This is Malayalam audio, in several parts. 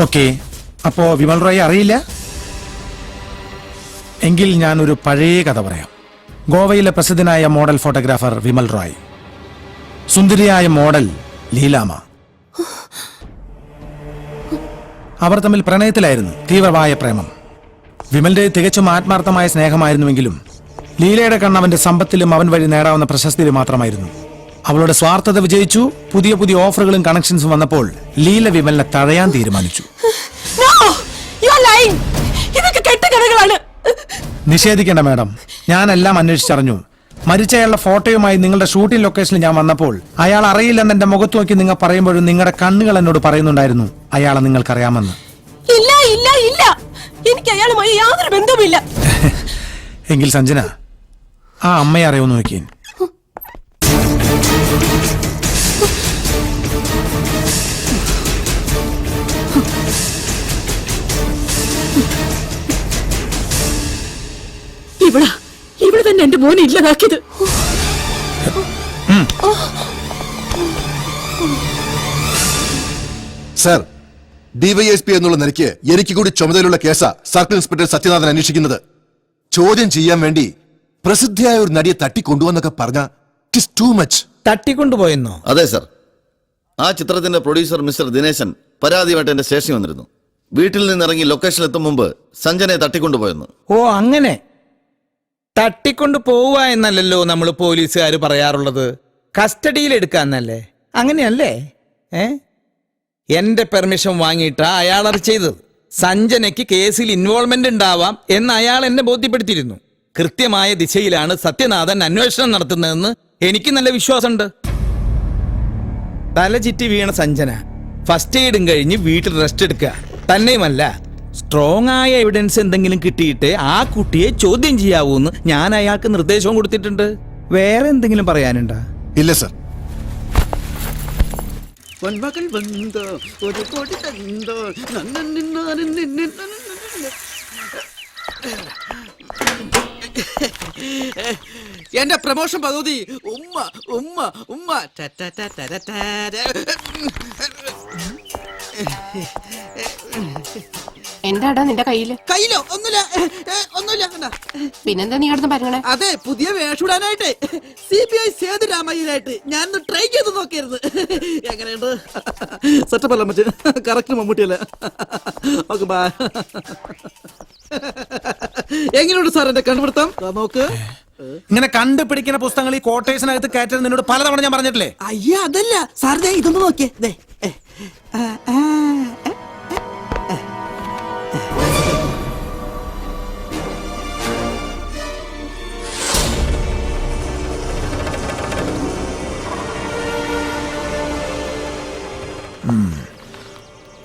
ഓക്കെ, അപ്പോ വിമൽ റോയെ അറിയില്ല? എങ്കിൽ ഞാനൊരു പഴയ കഥ പറയാം. ഗോവയിലെ പ്രസിദ്ധനായ മോഡൽ ഫോട്ടോഗ്രാഫർ വിമൽ റോയ്, സുന്ദരിയായ മോഡൽ ലീലാമ. അവർ തമ്മിൽ പ്രണയത്തിലായിരുന്നു, തീവ്രമായ പ്രേമം. വിമലിന്റെ തികച്ചും ആത്മാർത്ഥമായ സ്നേഹമായിരുന്നുവെങ്കിലും ലീലയുടെ കണ്ണ് അവന്റെ സമ്പത്തിലും അവൻ വഴി നേടാവുന്ന പ്രശസ്തിയിലും മാത്രമായിരുന്നു. അവളുടെ സ്വാർത്ഥത വിജയിച്ചു. പുതിയ പുതിയ ഓഫറുകളും കണക്ഷൻസും വന്നപ്പോൾ ലീല വിമലിനെ തഴയാൻ തീരുമാനിച്ചു. നിഷേധിക്കേണ്ട മാഡം, ഞാനെല്ലാം അന്വേഷിച്ചറിഞ്ഞു. മരിച്ചയാളുടെ ഫോട്ടോയുമായി നിങ്ങളുടെ ഷൂട്ടിംഗ് ലൊക്കേഷനിൽ ഞാൻ വന്നപ്പോൾ അയാൾ അറിയില്ലെന്ന് എന്റെ മുഖത്ത് നോക്കി നിങ്ങൾ പറയുമ്പോഴും നിങ്ങളുടെ കണ്ണുകൾ എന്നോട് പറയുന്നുണ്ടായിരുന്നു അയാളെ നിങ്ങൾക്കറിയാമെന്ന്. ഇല്ല ഇല്ല ഇല്ല, എനിക്ക് അയാളുമായി യാതൊരു ബന്ധവുമില്ല. എങ്കിൽ സഞ്ജന, ആ അമ്മയെ അറിയുമെന്ന് നോക്കിയേ. ഇവിടെ തന്നെ എന്റെ മോനെ ഇല്ലാതാക്കിയത്. സർ, ഡിവൈഎസ്പി എന്നുള്ള നിലയ്ക്ക് എനിക്ക് കൂടി ചുമതലയുള്ള കേസാ സർക്കിൾ ഇൻസ്പെക്ടർ സത്യനാഥൻ അന്വേഷിക്കുന്നത്. ചോദ്യം ചെയ്യാൻ വേണ്ടി പ്രസിദ്ധിയായ ഒരു നടിയെ തട്ടിക്കൊണ്ടുവന്നൊക്കെ പറഞ്ഞ ഇറ്റ് ഈസ് ടു മച്ച്. തട്ടിക്കൊണ്ടുപോയെന്നോ? അതെ സർ, ആ ചിത്രത്തിന്റെ പ്രൊഡ്യൂസർ മിസ്റ്റർ ദിനേശൻ പരാതിയുമായിട്ട് എന്റെ സ്റ്റേഷനിൽ വന്നിരുന്നു. വീട്ടിൽ നിന്നിറങ്ങി ലൊക്കേഷനിൽ എത്തും മുമ്പ് സഞ്ജനയെ തട്ടിക്കൊണ്ടുപോയെന്ന്. ഓ, അങ്ങനെ തട്ടിക്കൊണ്ടു പോവുക എന്നല്ലല്ലോ നമ്മൾ പോലീസുകാർ പറയാറുള്ളത്, കസ്റ്റഡിയിൽ എടുക്കാന്നല്ലേ? അങ്ങനെയല്ലേ? എന്റെ പെർമിഷൻ വാങ്ങിയിട്ടാ അയാളത് ചെയ്തത്. സഞ്ജനയ്ക്ക് കേസിൽ ഇൻവോൾവ്മെന്റ് ഉണ്ടാവാം എന്ന് അയാൾ എന്നെ ബോധ്യപ്പെടുത്തിയിരുന്നു. കൃത്യമായ ദിശയിലാണ് സത്യനാഥൻ അന്വേഷണം നടത്തുന്നതെന്ന് എനിക്ക് നല്ല വിശ്വാസമുണ്ട്. തല ചുറ്റി വീണ സഞ്ജന ഫസ്റ്റ് എയ്ഡും കഴിഞ്ഞ് വീട്ടിൽ റെസ്റ്റ് എടുക്കുക. തന്നെയുമല്ല, സ്ട്രോങ് ആയ എവിഡൻസ് എന്തെങ്കിലും കിട്ടിയിട്ട് ആ കുട്ടിയെ ചോദ്യം ചെയ്യാവൂന്ന് ഞാൻ അയാൾക്ക് നിർദ്ദേശവും കൊടുത്തിട്ടുണ്ട്. വേറെ എന്തെങ്കിലും പറയാനുണ്ടോ? ഇല്ല സർ. എന്റെ പ്രമോഷൻ പദ്ധതി ഉമ്മ ഉമ്മ ഉമ്മ. എന്താടാ നിന്റെ കയ്യില്? കയ്യിലോ? ഒന്നുമില്ല ഒന്നുമില്ല. പിന്നെന്താ നീ അടുത്ത് പറഞ്ഞേ? അതെ, പുതിയ വേഷമിടാനായിട്ട് CBI സേതുരാമയ്യനായിട്ട് ഞാൻ ട്രൈ ചെയ്ത് നോക്കിയിരുന്നു. എങ്ങനെയുണ്ട്? സെറ്റപ്പ് അല്ല മറ്റേ കറക്റ്റ് മമ്മൂട്ടിയല്ലേ? Okay bye. എങ്ങനെയുണ്ട് സാർ എന്റെ കണ്ടുപിടുത്തം? നോക്ക്, ഇങ്ങനെ കണ്ടുപിടിക്കുന്ന പുസ്തകങ്ങൾ ഈ കോട്ടേഴ്സിനകത്ത് കയറ്റൽ നിന്നോട് പലതവണ ഞാൻ പറഞ്ഞിട്ടില്ലേ? അയ്യോ അതല്ല സാർ, ഇതൊന്ന് നോക്കിയേ.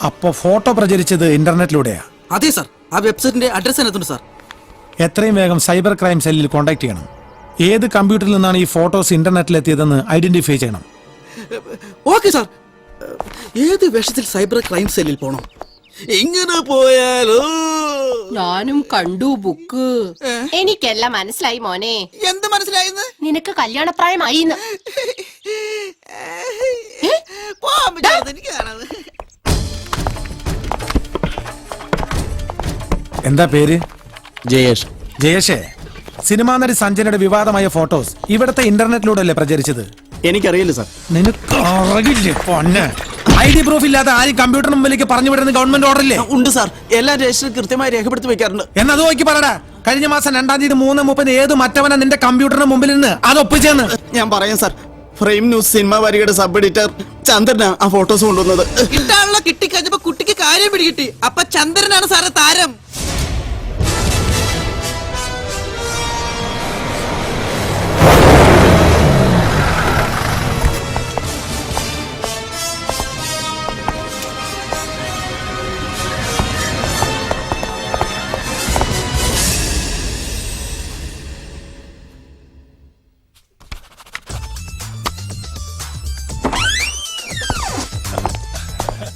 അപ്പോ ഫോട്ടോ പ്രചരിച്ചത് ഇന്റർനെറ്റിലൂടെയാ? അതെ സാർ, ആ വെബ്സൈറ്റിന്റെ അഡ്രസ് അതിനകത്തുണ്ട് സാർ. എത്രയും വേഗം സൈബർ ക്രൈം സെല്ലിൽ കോൺടാക്ട് ചെയ്യണം. ഏത് കമ്പ്യൂട്ടറിൽ നിന്നാണ് ഈ ഫോട്ടോസ് ഇന്റർനെറ്റിൽ എത്തിയതെന്ന് ഐഡന്റിഫൈ ചെയ്യണം. Okay sir. ഏത് വേഷത്തിൽ സൈബർ ക്രൈം സെല്ലിൽ പോണം? ഇങ്ങനെ പോയാലോ? ഞാനും കണ്ടു ബുക്ക്. എനിക്കെല്ലാം മനസ്സിലായി മോനെ. എന്ത് മനസ്സിലായിന്ന്? നിനക്ക് കല്യാണപ്രായമായി. എന്താ പേര്? ജയേഷ്. ജയേഷേ, സിനിമാ നടി സഞ്ജനയുടെ വിവാദമായ ഫോട്ടോസ് ഇവിടുത്തെ ഇന്റർനെറ്റിലൂടെ അല്ലേ പ്രചരിച്ചത്? എനിക്കറിയില്ല സാർ. നിനക്ക് അറിയില്ലേ പൊന്നെ? ID പ്രൂഫ് ഇല്ലാതെ ആരും കമ്പ്യൂട്ടറിന് മുമ്പിലേക്ക് പറഞ്ഞു വിടുന്ന ഗവൺമെന്റ് ഓർഡർ ഇല്ലേ? ഉണ്ട് സാർ, എല്ലാ രജിസ്റ്ററും കൃത്യമായി രേഖപ്പെടുത്തി വെക്കാറുണ്ട്. എന്നത് നോക്കി പറടാ. കഴിഞ്ഞ മാസം 2-ാം തീയതി 3:30 ഏത് മറ്റവനാ നിന്റെ കമ്പ്യൂട്ടറിന് മുമ്പിൽ നിന്ന് അത് ഒപ്പിച്ചെന്ന്? ഞാൻ പറയാം സാർ. ഫ്രെയിം ന്യൂസ് സിനിമ വാരികയുടെ സബ് എഡിറ്റർ ചന്ദ്രനാ ആ ഫോട്ടോസ് കൊണ്ടുവന്നത്. കിട്ടാനുള്ള കിട്ടിക്കഴിഞ്ഞപ്പോ കുട്ടിക്ക് കാര്യം പിടികിട്ടി. അപ്പൊ ചന്ദ്രനാണ് സാറ് താരം.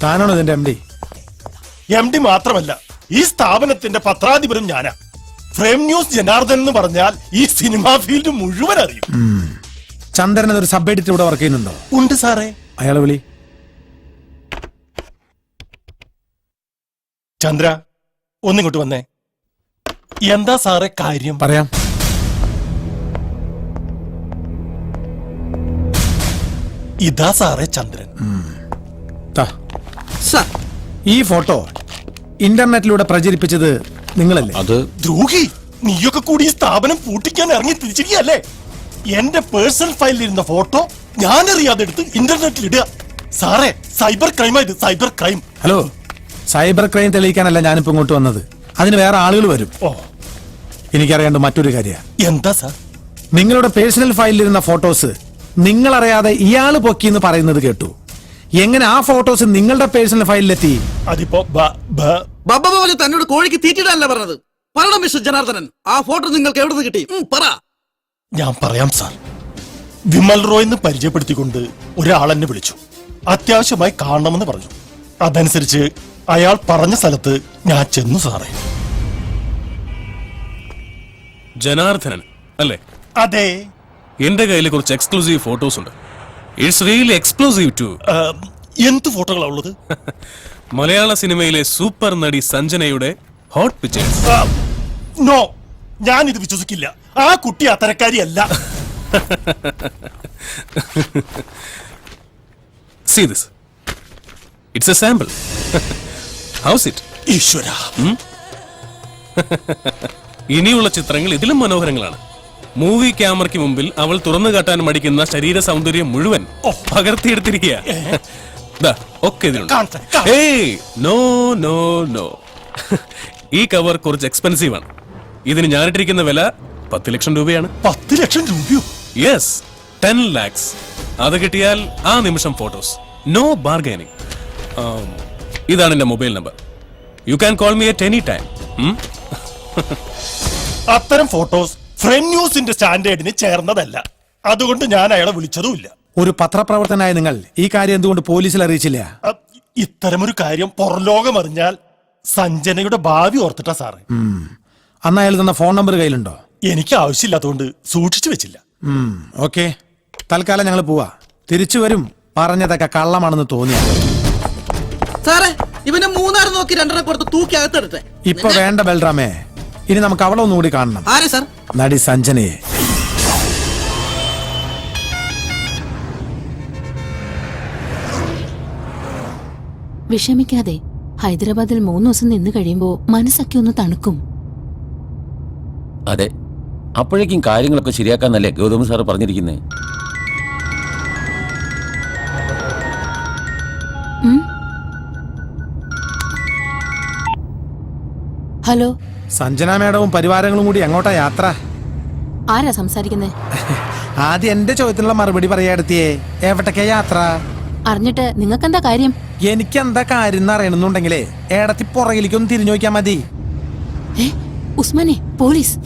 താനാണോ ഇതിന്റെ MD? MD മാത്രമല്ല, ഈ സ്ഥാപനത്തിന്റെ പത്രാധിപരും ഞാനാ. ഫ്രെയിം ന്യൂസ് ജനാർദ്ദൻ എന്ന് പറഞ്ഞാൽ ഈ സിനിമാ ഫീൽഡ് മുഴുവൻ അറിയും. ചന്ദ്രൻ ഒരു സബ് എഡിറ്റർ ഇവിടെ വർക്ക് ചെയ്യുന്നുണ്ടോ? ഉണ്ട് സാറേ. അയാളെ വിളി. ചന്ദ്ര ഒന്നിങ്ങോട്ട് വന്നേ. എന്താ സാറേ കാര്യം? പറയാം. ഇതാ സാറേ ചന്ദ്രൻ. ദാ, സാർ ഈ ഫോട്ടോ ഇന്റർനെറ്റിലൂടെ പ്രചരിപ്പിച്ചത് നിങ്ങളല്ലേ? അത് ദ്രോഹി, നീയൊക്കെ കൂടി ഈ സ്ഥാപനം പൂട്ടിക്കാൻ ഇറങ്ങി തിരിച്ചിരിക്കല്ലേ? എന്റെ പേഴ്സണൽ ഫയലിൽ ഇരുന്ന ഫോട്ടോ ഞാനറിയാതെ എടുത്ത് ഇന്റർനെറ്റിൽ ഇടുക. സാറേ, സൈബർ ക്രൈമാ ഇത്, cyber crime. Hello, cyber crime തെളിയിക്കാനല്ല ഞാനിപ്പോ ഇങ്ങോട്ട് വന്നത്. അതിന് വേറെ ആളുകൾ വരും. ഓ, എനിക്കറിയേണ്ട മറ്റൊരു കാര്യം, എന്താ സാർ? നിങ്ങളുടെ പേഴ്സണൽ ഫയലിലിരുന്ന ഫോട്ടോസ് നിങ്ങളറിയാതെ ഇയാള് പൊക്കിന്ന് പറയുന്നത് കേട്ടു. എങ്ങനെ ആ ഫോട്ടോസ് നിങ്ങളുടെ പേഴ്സണൽ ഫയലിലെത്തി? അതിപ്പോ ബബ്ബ പോലെ തന്നോട് കോഴിക്ക് തീറ്റിടാനല്ല പറഞ്ഞത്. പറയണം മിസ്റ്റർ ജനാർദ്ദനൻ, ആ ഫോട്ടോ നിങ്ങൾക്ക് എവിടെ നിന്ന് കിട്ടി? പറ. ഞാൻ പറയാം സാർ. വിമൽ റോയ് എന്ന് പരിചയപ്പെടുത്തിക്കൊണ്ട് ഒരാൾ എന്നെ വിളിച്ചു. അത്യാവശ്യമായി കാണണമെന്ന് പറഞ്ഞു. അതനുസരിച്ച് അയാൾ പറഞ്ഞ സ്ഥലത്ത് ഞാൻ ചെന്നു സാറേ. ജനാർദ്ദനൻ അല്ലേ? അതെ. എന്റെ കയ്യിൽ കുറച്ച് എക്സ്ക്ലൂസീവ് ഫോട്ടോസ് ഉണ്ട്. It's really exclusive too. എന്ത് ഫോട്ടോകളാ ഉള്ളത്? മലയാള സിനിമയിലെ സൂപ്പർ നടി സഞ്ജനയുടെ ഹോട്ട് പിക്ചേഴ്സ്. നോ, ഞാൻ ഇത് വിശ്വസിക്കില്ല. ആ കുട്ടി അത്തരക്കാരിയല്ല. See this. It's a sample. How's it? ഈശ്വര, ഇനിയുള്ള ചിത്രങ്ങൾ ഇതിലും മനോഹരങ്ങളാണ്. മൂവി ക്യാമറയ്ക്ക് മുമ്പിൽ അവൾ തുറന്നു കാട്ടാൻ മടിക്കുന്ന ശരീര സൗന്ദര്യം മുഴുവൻ പകർത്തിയെടുത്തിരിക്കുക. ഒക്കെ ഇതിലുണ്ട്. കാണട്ടെ, കാണട്ടെ. ഏയ്, നോ നോ നോ. ഈ കവർ കുറച്ച് എക്സ്പെൻസീവ് ആണ്. ഇതിന് ഞാനിട്ടിരിക്കുന്ന വില 10 ലക്ഷം രൂപയാണ്. 10 ലക്ഷം രൂപയോ? Yes, 10 lakhs. അത് കിട്ടിയാൽ ആ നിമിഷം ഫോട്ടോസ്, നോ ബാർഗൈനിങ്. ഇതാണ് എന്റെ mobile number. You can call me at any time. അത്തരം ഫോട്ടോസ് ഫ്രെയിം ന്യൂസിന്റെ സ്റ്റാൻഡേർഡിന് ചേർന്നതല്ല. അതുകൊണ്ട് ഞാൻ അയാളെ വിളിച്ചതുമില്ല. ഒരു പത്രപ്രവർത്തനായ നിങ്ങൾ ഈ കാര്യം എന്തുകൊണ്ട് പോലീസിൽ അറിയിച്ചില്ല? ഇത്തരമൊരു കാര്യം പുറംലോകം അറിഞ്ഞാൽ സഞ്ജനയുടെ ഭാവി ഓർത്തിട്ടാ സാറേ. അന്ന് അയാൾ തന്ന ഫോൺ നമ്പർ കയ്യിലുണ്ടോ? എനിക്ക് ആവശ്യമില്ലാത്തതുകൊണ്ട് സൂക്ഷിച്ചു വെച്ചില്ല. ഓക്കെ, തൽക്കാലം ഞങ്ങൾ പോവാ. തിരിച്ചു വരും. പറഞ്ഞതൊക്കെ കള്ളമാണെന്ന് തോന്നിയ സാറേ, ഇവനെ മൂന്നാറ് നോക്കി 2 കൊടുത്ത് തൂക്കി അകത്തെടുത്തെ. ഇപ്പൊ വേണ്ട ബൽറാമേ, ഇനി നമുക്ക് അവളെ ഒന്നുകൂടി കാണണം. ആരെ സാർ? നടി സഞ്ജനയെ. വിഷമിക്കാതെ, ഹൈദരാബാദിൽ 3 ദിവസം നിന്ന് കഴിയുമ്പോ മനസ്സൊക്കെ ഒന്ന് തണുക്കും. അതെ, അപ്പോഴേക്കും കാര്യങ്ങളൊക്കെ ശരിയാക്കാന്നല്ലേ ഗൗതം സാറ് പറഞ്ഞിരിക്കുന്നേ. ഹലോ, സഞ്ജന മേഡവും പരിവാരങ്ങളും കൂടി എങ്ങോട്ടാ യാത്ര? ആരാ സംസാരിക്കുന്നേ? ആദ്യം എന്റെ ചോദ്യത്തിനുള്ള മറുപടി പറയാടുത്തിയേ. എവിടേക്കാ യാത്ര? അറിഞ്ഞിട്ട് നിങ്ങൾക്കെന്താ കാര്യം? എനിക്കെന്താ കാര്യം എന്ന് അറിയണമെന്നുണ്ടെങ്കിലേ ഏടത്തി പുറകിലേക്കൊന്ന് തിരിഞ്ഞു നോക്കിയാ മതി. ഉസ്മാനെ, പോലീസ്.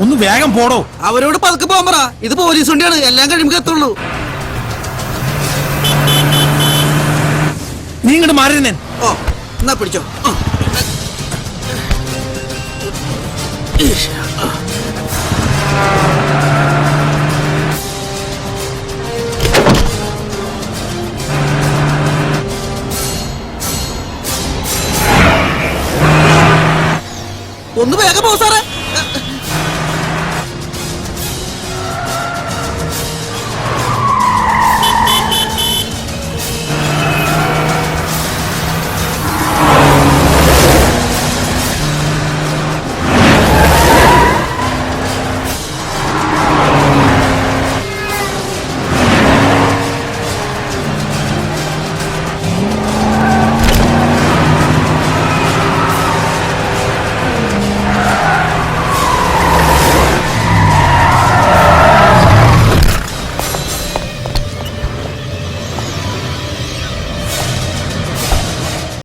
ഒന്ന് വേഗം പോടോ. അവരോട് പതുക്കെ പോകാൻ പറ. ഇത് പോലീസ് വണ്ടിയാണ്, എല്ലാം കഴിയുമ്പോൾ എത്തുള്ളൂ. നീ ഇങ്ങോട്ട് മാറിയിരുന്നേ. ഓ, എന്നാ പിടിച്ചോ.